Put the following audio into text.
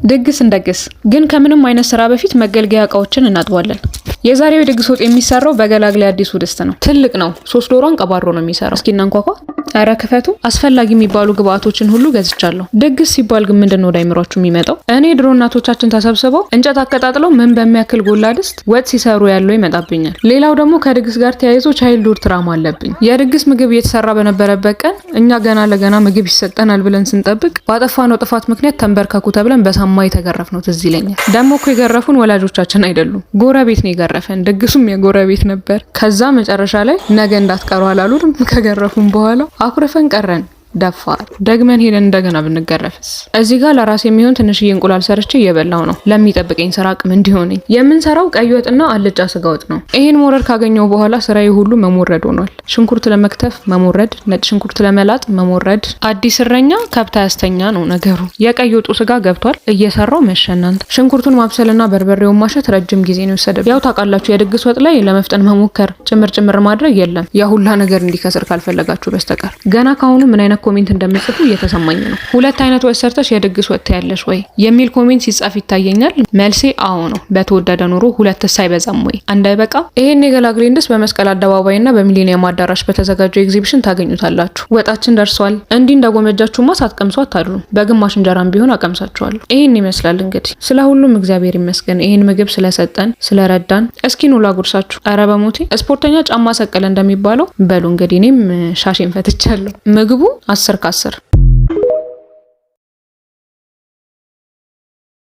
ድግስ እንደግስ ግን ከምንም አይነት ስራ በፊት መገልገያ እቃዎችን እናጥባለን። የዛሬው የድግስ ወጥ የሚሰራው በገላግሌ አዲሱ ድስት ነው። ትልቅ ነው። 3 ዶሮን ቀባሮ ነው የሚሰራው። እስኪ እናንኳኳ። አረ ክፈቱ። አስፈላጊ የሚባሉ ግብአቶችን ሁሉ ገዝቻለሁ። ድግስ ሲባል ግን ምንድነው ወደ አይምሯችሁ የሚመጣው? እኔ ድሮ እናቶቻችን ተሰብስበው እንጨት አቀጣጥለው ምን በሚያክል ጎላ ድስት ወጥ ሲሰሩ ያለው ይመጣብኛል። ሌላው ደግሞ ከድግስ ጋር ተያይዞ ቻይልድሁድ ትራማ አለብኝ። የድግስ ምግብ እየተሰራ በነበረበት ቀን እኛ ገና ለገና ምግብ ይሰጠናል ብለን ስንጠብቅ ባጠፋነው ጥፋት ምክንያት ተንበርከኩ ተብለን በሳማ የተገረፍነው ትዝ ይለኛል። ደግሞ እኮ የገረፉን ወላጆቻችን አይደሉም፣ ጎረቤት ነው የገረፈን። ድግሱም የጎረቤት ነበር። ከዛ መጨረሻ ላይ ነገ እንዳትቀሩ አላሉንም። ከገረፉን በኋላ አኩርፈን ቀረን። ደፋር ደግመን ሄደን እንደገና ብንገረፍስ? እዚህ ጋር ለራሴ የሚሆን ትንሽዬ እንቁላል ሰርቼ እየበላው ነው፣ ለሚጠብቀኝ ስራ አቅም እንዲሆነኝ። የምንሰራው ቀይ ወጥና አልጫ ስጋ ወጥ ነው። ይሄን ሞረድ ካገኘው በኋላ ስራዬ ሁሉ መሞረድ ሆኗል። ሽንኩርት ለመክተፍ መሞረድ፣ ነጭ ሽንኩርት ለመላጥ መሞረድ። አዲስ እረኛ ከብት ያስተኛ ነው ነገሩ። የቀይ ወጡ ስጋ ገብቷል። እየሰራው መሸናንት። ሽንኩርቱን ማብሰልና በርበሬውን ማሸት ረጅም ጊዜ ነው የወሰደው። ያው ታውቃላችሁ የድግስ ወጥ ላይ ለመፍጠን መሞከር፣ ጭምር ማድረግ የለም። ያ ሁላ ነገር እንዲከስር ካልፈለጋችሁ በስተቀር። ገና ካሁኑ ምን አይነት ኮሜንት እንደምጽፉ እየተሰማኝ ነው። 2 አይነት ወጥ ሰርተሽ የድግስ ወጥ ያለሽ ወይ የሚል ኮሜንት ሲጻፍ ይታየኛል። መልሴ አዎ ነው። በተወደደ ኑሮ 2 አይበዛም ወይ? አንድ አይበቃ? ይሄን የገላግሌን ድስት በመስቀል አደባባይና በሚሊኒየም አዳራሽ በተዘጋጀው ኤግዚቢሽን ታገኙታላችሁ። ወጣችን ደርሷል። እንዲህ እንደጎመጃችሁማ ሳትቀምሱ አታድሩም። በግማሽ እንጀራም ቢሆን አቀምሳችኋለሁ። ይሄን ይመስላል እንግዲህ። ስለ ሁሉም እግዚአብሔር ይመስገን። ይሄን ምግብ ስለሰጠን ስለረዳን። እስኪ ኑ ላጉርሳችሁ። ኧረ በሞቴ ስፖርተኛ ጫማ ሰቀለ እንደሚባለው በሉ እንግዲህ። እኔም ሻሼን ፈትቻለሁ። ምግቡ 10 ከ10